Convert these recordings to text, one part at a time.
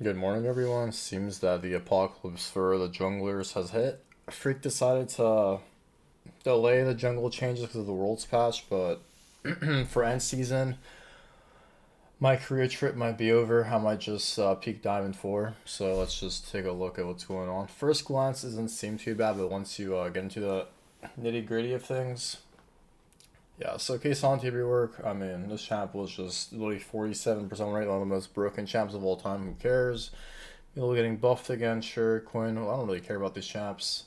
Good morning, everyone. Seems that the apocalypse for the junglers has hit. Freak decided to delay the jungle changes because of the world's patch, but for end season, my career trip might be over. I might just peak Diamond 4. So let's just take a look at what's going on. First glance doesn't seem too bad, but once you get into the nitty gritty of things, yeah. So Keystone TV work. I mean, this champ was just literally 47% rate, one of the most broken champs of all time. Who cares? You're getting buffed again, sure. Quinn, well, I don't really care about these champs.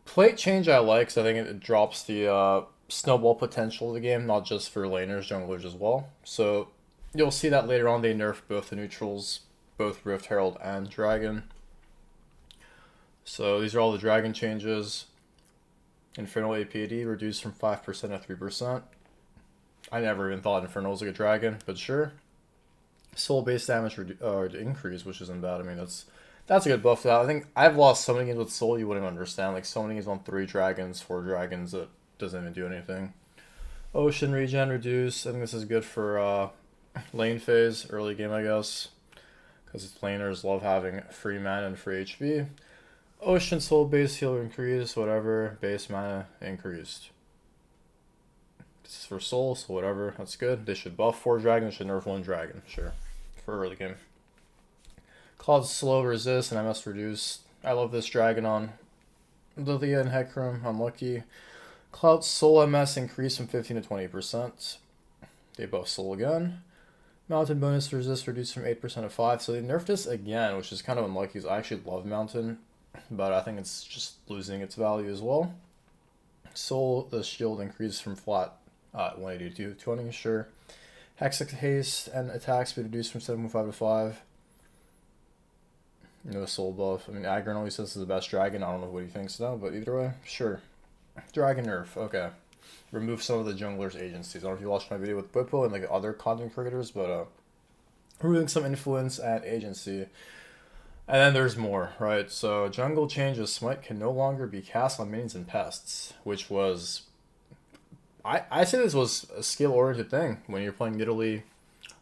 Plate change I like, because I think it drops the snowball potential of the game, not just for laners, junglers as well. So you'll see that later on they nerf both the neutrals, both Rift Herald and Dragon. So these are all the Dragon changes. Infernal APD reduced from 5% to 3%. I never even thought Infernal was like a dragon, but sure. Soul base damage increase, which isn't bad. I mean, that's a good buff. I think I've lost so many games with Soul you wouldn't understand. Like so many games on 3 dragons, 4 dragons that doesn't even do anything. Ocean regen reduced. I think this is good for lane phase, early game, I guess, because laners love having free mana and free HP. Ocean soul base heal increase, whatever. Base mana increased. This is for soul, so whatever. That's good. They should buff 4 dragons, should nerf 1 dragon, sure, for early game. Cloud's slow resist and MS reduce. I love this dragon on Lilia and Hecarim. Unlucky. Cloud's soul MS increased from 15 to 20%. They buff soul again. Mountain bonus resist reduced from 8% to 5. So they nerfed this again, which is kind of unlucky because I actually love Mountain, but I think it's just losing its value as well. Soul, the shield increased from flat 180 to 220, sure. Hexic haste and attack speed reduced from 7.5 to 5. No soul buff. I mean, Agron always says this is the best dragon. I don't know what he thinks now, but either way, sure. Dragon nerf, okay. Remove some of the jungler's agencies. I don't know if you watched my video with Bwipo and like other content creators, but removing some influence and agency. And then there's more, right? So jungle changes. Smite can no longer be cast on minions and pests, which was I say this was a skill oriented thing when you're playing Nidalee,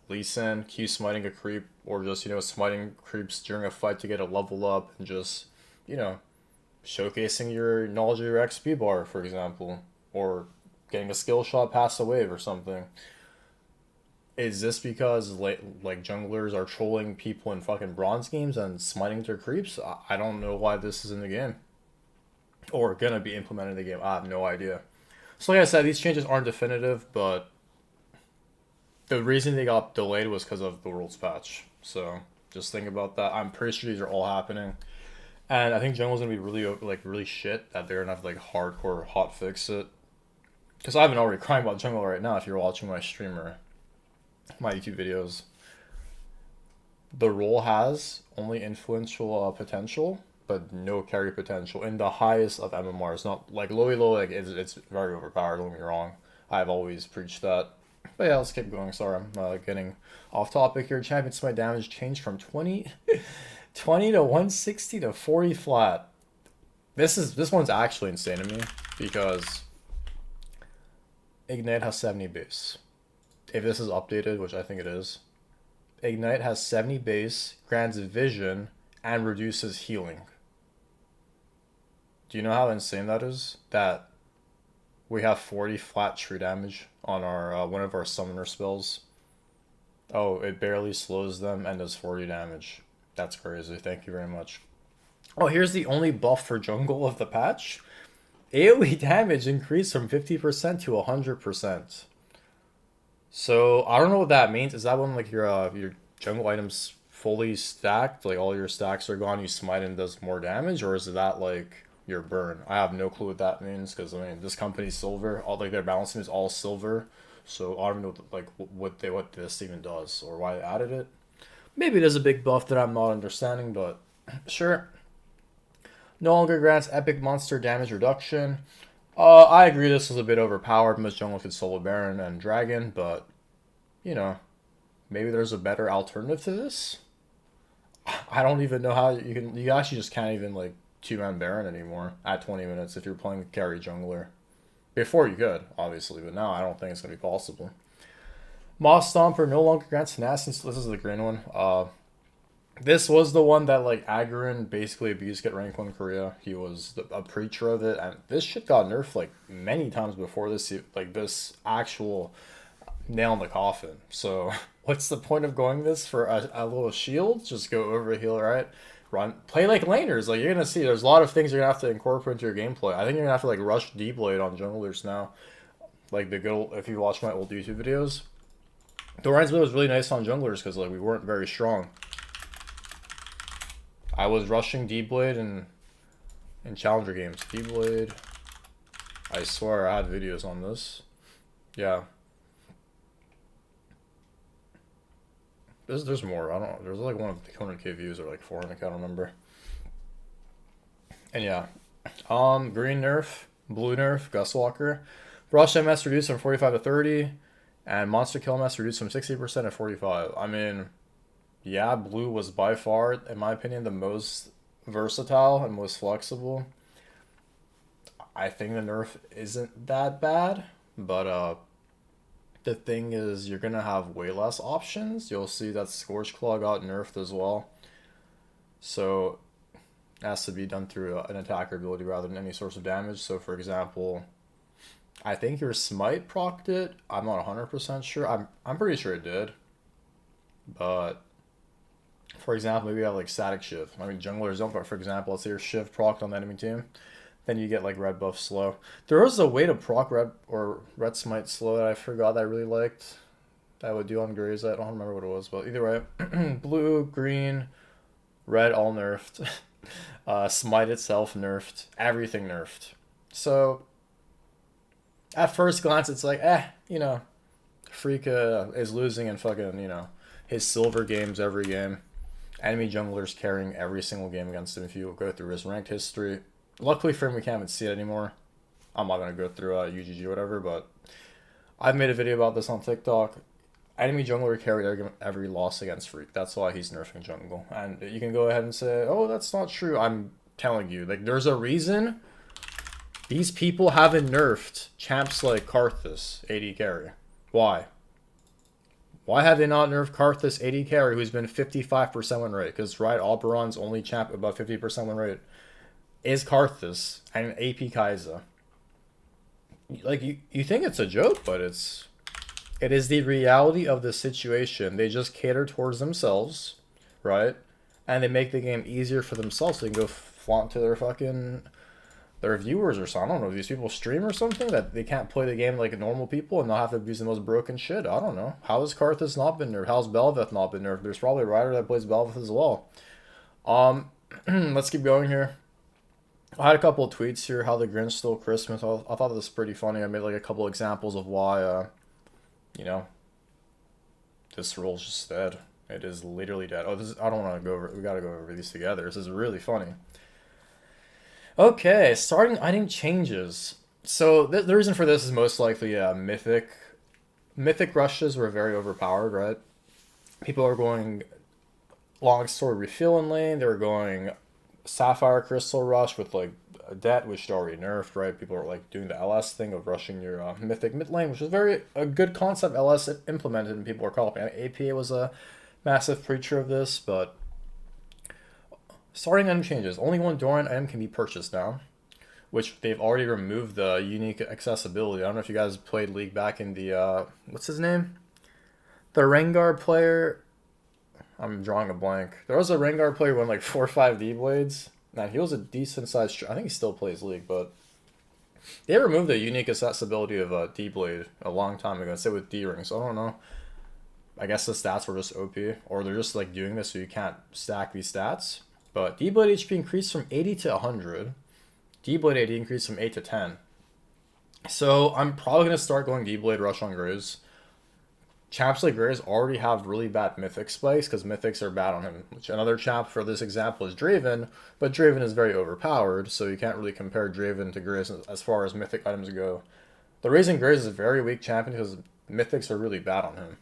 Lee Sin, Q smiting a creep, or just, smiting creeps during a fight to get a level up and just, showcasing your knowledge of your XP bar, for example, or getting a skill shot past a wave or something. Is this because like junglers are trolling people in fucking bronze games and smiting their creeps? I don't know why this is in the game or gonna be implemented in the game. I have no idea. So like I said, these changes aren't definitive, but the reason they got delayed was because of the rules patch. So just think about that. I'm pretty sure these are all happening, and I think jungle's gonna be really shit that they're gonna have to like hardcore hot fix it. Because I've been already crying about jungle right now. If you're watching my streamer, my YouTube videos, the role has only influential potential, but no carry potential in the highest of MMRs. Not like low, like it's very overpowered. Don't get me wrong. I've always preached that. But yeah, let's keep going. Sorry, I'm getting off topic here. Champion Smite damage changed from 20 to 160 to 40 flat. This one's actually insane to me because Ignite has 70 base. If this is updated, which I think it is, Ignite has 70 base, grants vision, and reduces healing. Do you know how insane that is? That we have 40 flat true damage on our one of our summoner spells. Oh, it barely slows them and does 40 damage. That's crazy. Thank you very much. Oh, here's the only buff for jungle of the patch. AoE damage increased from 50% to 100%. So I don't know what that means. Is that when like your jungle items fully stacked, like all your stacks are gone, you smite and does more damage, or is that like your burn? I have no clue what that means because I mean this company's silver, all like their balancing is all silver, so I don't know like what this even does or why they added it. Maybe it is a big buff that I'm not understanding, but sure. No longer grants epic monster damage reduction. I agree this was a bit overpowered. Most jungle could solo Baron and Dragon, but maybe there's a better alternative to this. I don't even know how you actually just can't even like 2-man Baron anymore at 20 minutes if you're playing carry jungler. Before you could, obviously, but now I don't think it's gonna be possible. Moss Stomper no longer grants tenacity. This is the green one. This was the one that like Agron basically abused get rank 1 Korea. He was a preacher of it, and this shit got nerfed like many times before this, like this actual nail in the coffin. So what's the point of going this for a little shield? Just go over heal, right? Run, play like laners. Like you're gonna see, there's a lot of things you're gonna have to incorporate into your gameplay. I think you're gonna have to like rush D-Blade on junglers now. Like the good old, if you watch my old YouTube videos, the Ryan's Blade was really nice on junglers because like we weren't very strong. I was rushing D-Blade in Challenger games. D-Blade. I swear I had videos on this. Yeah. There's more. I don't know. There's like one of the 200k views or like 400k, I don't remember. And yeah. Green nerf, blue nerf, Gus Walker. Brush MS reduced from 45 to 30. And Monster Kill MS reduced from 60% to 45. I mean, yeah, blue was by far, in my opinion, the most versatile and most flexible. I think the nerf isn't that bad, but the thing is you're gonna have way less options. You'll see that Scorch Claw got nerfed as well. So it has to be done through an attacker ability rather than any source of damage. So for example, I think your Smite procced it. I'm not 100% sure. I'm pretty sure it did. But for example, maybe you have like static shift. I mean, junglers don't, but for example, let's say your shift procced on the enemy team, then you get like red buff slow. There was a way to proc red or red smite slow that I forgot that I really liked. That I would do on Grays. I don't remember what it was, but either way, blue, green, red, all nerfed. Smite itself nerfed. Everything nerfed. So at first glance, it's like, you know, Freak is losing in fucking, you know, his silver games every game. Enemy junglers carrying every single game against him if you go through his ranked history. Luckily for him, we can't even see it anymore. I'm not going to go through UGG or whatever, but I've made a video about this on TikTok. Enemy jungler carried every loss against Freak. That's why he's nerfing jungle. And you can go ahead and say, oh, that's not true. I'm telling you, like, there's a reason these people haven't nerfed champs like Karthus, AD carry. Why? Why have they not nerfed Karthus, AD carry, who's been 55% win rate? Because Riot Operon's only champ above 50% win rate is Karthus and AP Kai'Sa. Like, you think it's a joke, but it is the reality of the situation. They just cater towards themselves, right? And they make the game easier for themselves so they can go flaunt to their viewers or something. I don't know. These people stream or something that they can't play the game like normal people and not have to abuse the most broken shit. I don't know. How has Karthus not been nerfed? How's Bel'Veth not been nerfed? There's probably a writer that plays Bel'Veth as well. Let's keep going here. I had a couple of tweets here, how the Grinch stole Christmas. I thought this was pretty funny. I made like a couple examples of why, you know, this role's just dead. It is literally dead. Oh, I don't want to go over, we got to go over these together. This is really funny. Okay, starting item changes. So the reason for this is most likely Mythic. Mythic rushes were very overpowered, right? People are going long sword refill in lane. They were going Sapphire Crystal Rush with like a debt, which already nerfed, right? People are like doing the LS thing of rushing your Mythic mid lane, which is a good concept LS implemented, and people are copying. APA was a massive preacher of this, but starting item changes. Only one Doran item can be purchased now, which they've already removed the unique accessibility. I don't know if you guys played League back in the what's his name? The Rengar player. I'm drawing a blank. There was a Rengar player who won like 4 or 5 D-Blades. Now, he was a decent sized... I think he still plays League, but... They removed the unique accessibility of D-Blade a long time ago. Instead with D-Ring, so I don't know. I guess the stats were just OP. Or they're just like doing this so you can't stack these stats. But D-Blade HP increased from 80 to 100. D-Blade AD increased from 8 to 10. So I'm probably going to start going D-Blade Rush on Graves. Champs like Graves already have really bad Mythic spikes because Mythics are bad on him. Which another champ for this example is Draven, but Draven is very overpowered, so you can't really compare Draven to Graves as far as Mythic items go. The reason Graves is a very weak champion is because Mythics are really bad on him.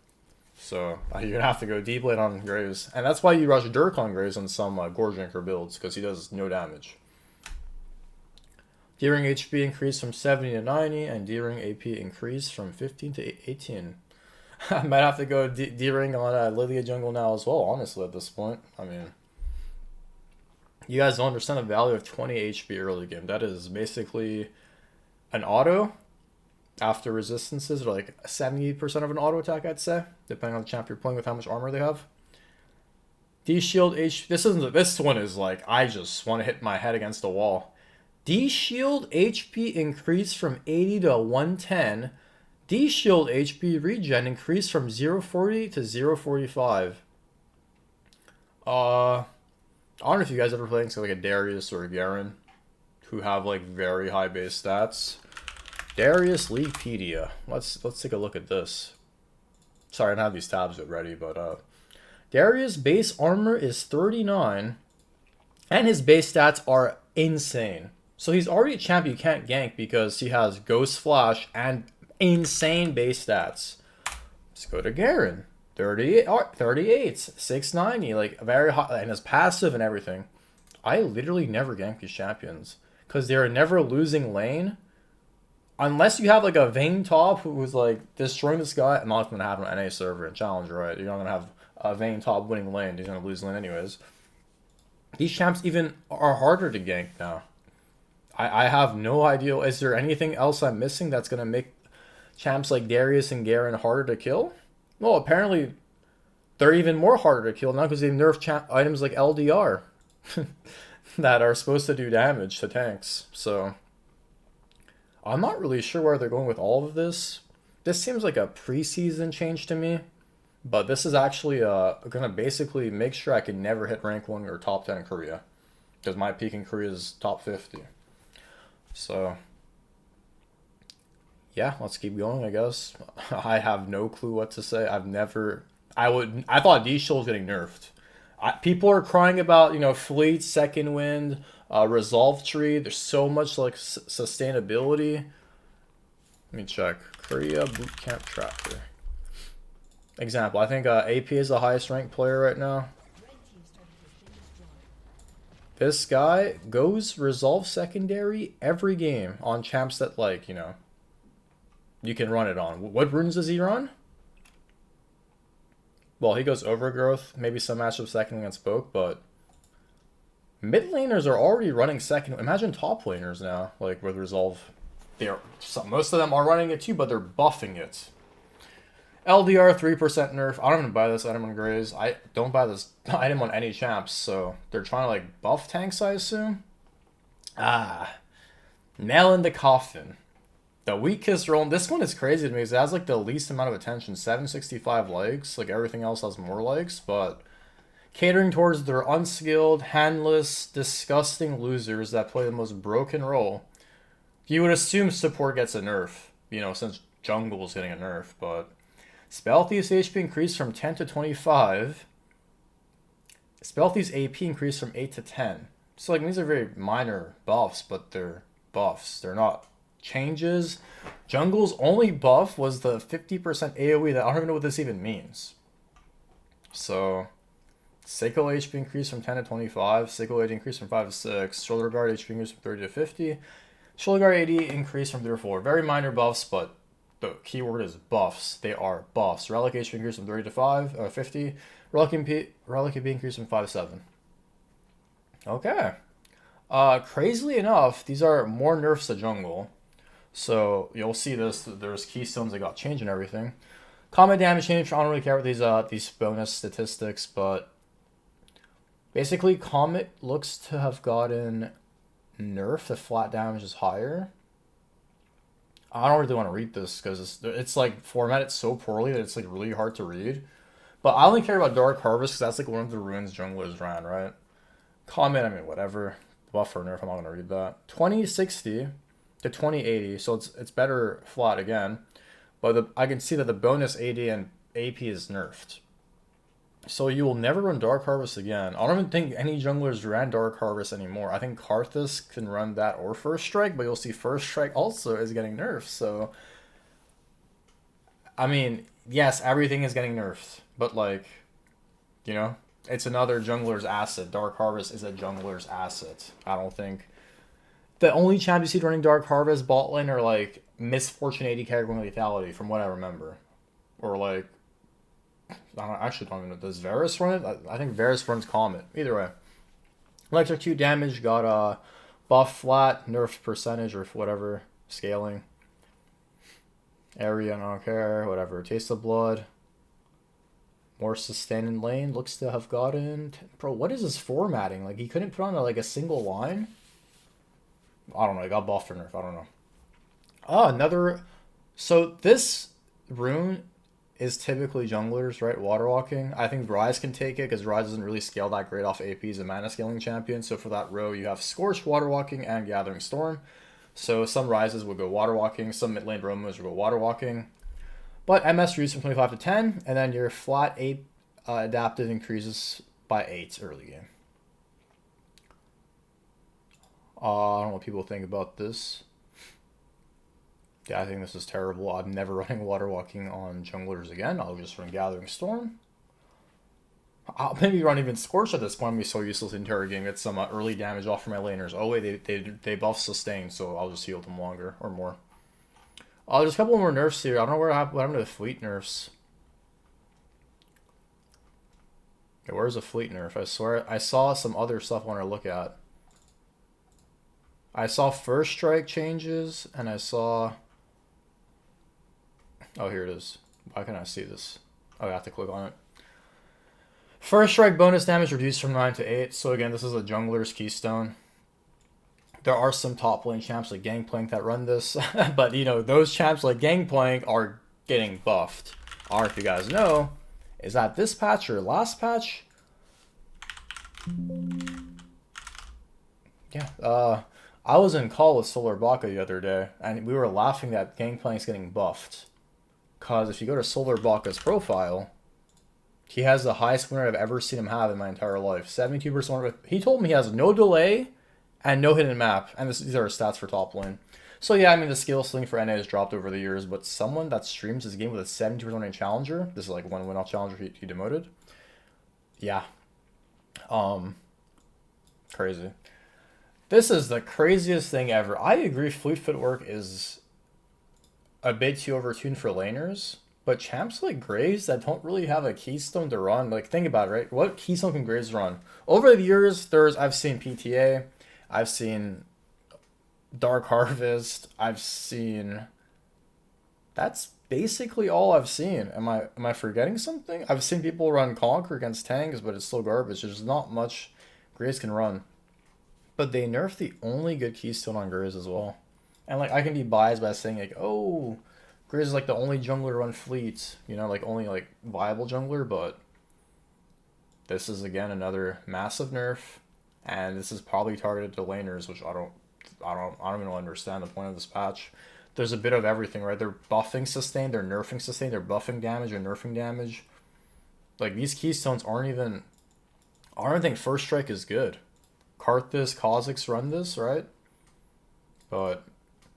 So you're going to have to go D-Blade on Graves. And that's why you rush Dirk on Graves on some Goredrinker builds, because he does no damage. D-Ring HP increased from 70 to 90, and D-Ring AP increased from 15 to 18. I might have to go D-ring on Lilia jungle now as well, honestly, at this point. I mean, you guys don't understand the value of 20 HP early game. That is basically an auto after resistances, or like 70% of an auto attack, I'd say, depending on the champ you're playing with, how much armor they have. D shield H. This one is like, I just want to hit my head against the wall. D shield HP increase from 80 to 110. D shield HP regen increased from 040 to 045. I don't know if you guys ever played like a Darius or a Garen who have like very high base stats. Darius Leaguepedia. Let's take a look at this. Sorry, I don't have these tabs ready, but Darius' base armor is 39, and his base stats are insane. So he's already a champ you can't gank because he has Ghost Flash and insane base stats. Let's go to Garen. 38, 690, like very high, and his passive and everything. I literally never gank these champions because they're never losing lane. Unless you have like a Vayne top who's like destroying this guy, and not going to happen on any server and challenge, right? You're not going to have a Vayne top winning lane. He's going to lose lane anyways. These champs even are harder to gank now. I have no idea. Is there anything else I'm missing that's going to make champs like Darius and Garen harder to kill? Well, apparently they're even more harder to kill now because they've nerfed items like LDR that are supposed to do damage to tanks. So I'm not really sure where they're going with all of this. This seems like a preseason change to me, but this is actually going to basically make sure I can never hit rank 1 or top 10 in Korea, because my peak in Korea is top 50. So yeah, let's keep going, I guess. I have no clue what to say. I thought D-Shield was getting nerfed. People are crying about, you know, Fleet, Second Wind, Resolve Tree. There's so much like sustainability. Let me check. Korea Bootcamp Tracker. Example, I think AP is the highest ranked player right now. This guy goes Resolve Secondary every game on champs that, like, you know, you can run it on. What runes does he run? Well, he goes Overgrowth, maybe some matchup second against Poke, but mid laners are already running second. Imagine top laners now, like with Resolve. Most of them are running it too, but they're buffing it. LDR 3% nerf. I don't even buy this item on Grays. I don't buy this item on any champs, so they're trying to like buff tanks, I assume. Nail in the coffin. The weakest role. This one is crazy to me because it has like the least amount of attention. 765 likes. Like everything else has more likes, but catering towards their unskilled, handless, disgusting losers that play the most broken role. You would assume support gets a nerf, you know, since jungle is getting a nerf, but Spell Thief's HP increased from 10 to 25. Spell Thief's AP increased from 8 to 10. So like these are very minor buffs, but they're buffs. They're not changes. Jungle's only buff was the 50% AoE that I don't even know what this even means. So Seiko HP increased from 10 to 25. Seiko AD increased from 5 to 6. Shoulder Guard HP increased from 30 to 50. Shoulder Guard AD increased from 3 to 4. Very minor buffs, but the keyword is buffs. They are buffs. Relic HP increased from 30 to 50. Relic MP increased from 5 to 7. Okay. Crazily enough, these are more nerfs to jungle. So you'll see this. There's keystones that got changed and everything. Combat damage change. I don't really care about these bonus statistics, but basically Comet looks to have gotten nerfed if flat damage is higher. I don't really want to read this because it's like formatted so poorly that it's like really hard to read. But I only care about Dark Harvest because that's like one of the runes junglers ran, right? Comment, I mean, whatever. Buff or nerf, I'm not going to read that. 2060 to 2080, so it's better flat again. But I can see that the bonus AD and AP is nerfed. So you will never run Dark Harvest again. I don't even think any junglers ran Dark Harvest anymore. I think Karthus can run that or First Strike, but you'll see First Strike also is getting nerfed. So, I mean, yes, everything is getting nerfed. But, like, you know, it's another jungler's asset. Dark Harvest is a jungler's asset. I don't think... The only champ you see running Dark Harvest bot lane are, like, Misfortune 80 character lethality, from what I remember. or like I actually don't even know. Does Varus run it? I think Varus runs Comet. Either way, electrocute damage got buff flat, nerf percentage or whatever scaling. Area, I don't care. Whatever. Taste of blood. More sustain in lane. Looks to have gotten. Bro, what is his formatting? Like he couldn't put on like a single line. I don't know. He got buffed or nerf. I don't know. Oh, another. So this rune is typically junglers, right? Water walking. I think Rise can take it because Rise doesn't really scale that great off AP as a mana scaling champion. So for that row, you have Scorch, Water Walking, and Gathering Storm. So some Rises will go Water Walking, some mid lane Romos will go Water Walking. But MS reduces from 25 to 10, and then your flat 8 adaptive increases by 8 early game. I don't know what people think about this. Yeah, I think this is terrible. I'm never running Water Walking on junglers again. I'll just run Gathering Storm. I'll maybe run even Scorch at this point. I'm be so useless in entire game. Get some early damage off for my laners. Oh wait, they buff sustain, so I'll just heal them longer or more. There's a couple more nerfs here. I don't know what happened to the fleet nerfs. Okay, where's the fleet nerf? I swear I saw some other stuff I want to look at. I saw first strike changes, and I saw... Oh, here it is. Why can't I see this? Oh, I have to click on it. First strike bonus damage reduced from 9 to 8. So again, this is a jungler's Keystone. There are some top lane champs like Gangplank that run this. But, you know, those champs like Gangplank are getting buffed. Or if you guys know, is that this patch or last patch? Yeah, I was in call with Solar Baka the other day, and we were laughing that Gangplank's getting buffed. Because if you go to Solar Baka's profile, he has the highest win rate I've ever seen him have in my entire life. 72%. He told me he has no delay and no hidden map. And these are his stats for top lane. So yeah, I mean, the skill ceiling for NA has dropped over the years, but someone that streams his game with a 72% challenger, this is like one win off challenger he demoted. Yeah. Crazy. This is the craziest thing ever. I agree Fleet Footwork is a bit too overtuned for laners, but champs like Graves that don't really have a Keystone to run, like think about it, right? What Keystone can Graves run? Over the years, I've seen PTA, I've seen Dark Harvest, I've seen... That's basically all I've seen. Am I forgetting something? I've seen people run Conquer against tanks, but it's still garbage. There's not much Graves can run. But they nerfed the only good Keystone on Graves as well. And like I can be biased by saying like, oh, Graves is like the only jungler to run fleets, you know, like only like viable jungler, but this is again another massive nerf, and this is probably targeted to laners, which I don't even understand the point of this patch. There's a bit of everything, right? They're buffing sustain, they're nerfing sustain, they're buffing damage or nerfing damage. Like these Keystones aren't even... I don't think First Strike is good. Karthus, Kha'Zix run this, right? But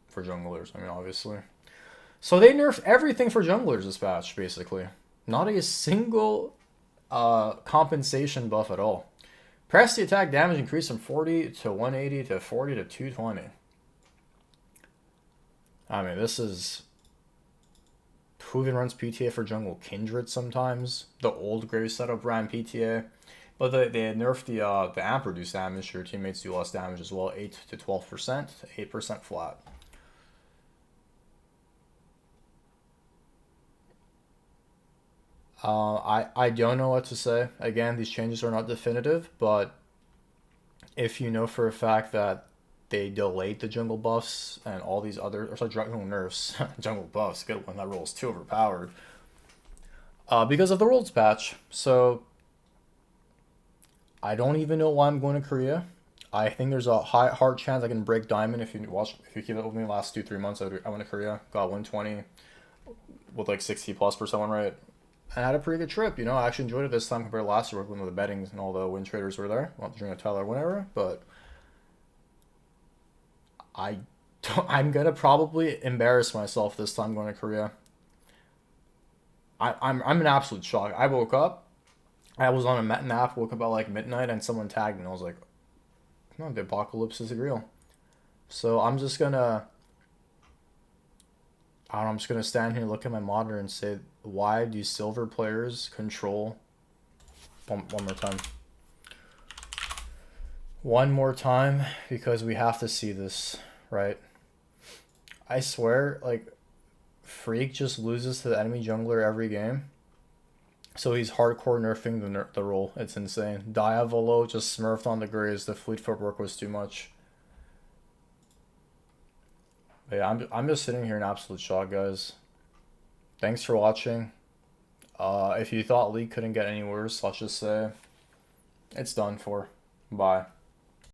for junglers, I mean, obviously. So they nerfed everything for junglers this patch, basically. Not a single compensation buff at all. Press the attack damage increased from 40 to 180 to 40 to 220. I mean, this is... Who even runs PTA for jungle? Kindred sometimes. The old Grave setup ran PTA. But they had nerfed the amp reduced damage. Your teammates do less damage as well. 8 to 12%. 8% flat. I don't know what to say. Again, these changes are not definitive, but if you know for a fact that they delayed the jungle buffs and all these other, or sorry, jungle nerfs, jungle buffs, good one, that rule is too overpowered, because of the Worlds patch. So I don't even know why I'm going to Korea. I think there's a hard chance I can break Diamond if you keep it with me the last 2-3 months. I went to Korea, got 120 with like 60+% win rate. And I had a pretty good trip, you know. I actually enjoyed it this time compared to last year when the bettings and all the win traders were there. Well, during the Tyler win era, but I'm gonna probably embarrass myself this time going to Korea. I'm in absolute shock. I woke up, I was on a nap, woke up at like midnight, and someone tagged me, and I was like, no, the apocalypse is real. So I'm just gonna... I don't know, I'm just gonna stand here, look at my monitor, and say, why do silver players control? One more time. One more time, because we have to see this, right? I swear, like, Freak just loses to the enemy jungler every game. So he's hardcore nerfing the role. It's insane. Diavolo just smurfed on the Grays. The fleet footwork was too much. But yeah, I'm just sitting here in absolute shock, guys. Thanks for watching. If you thought League couldn't get any worse, let's just say it's done for. Bye.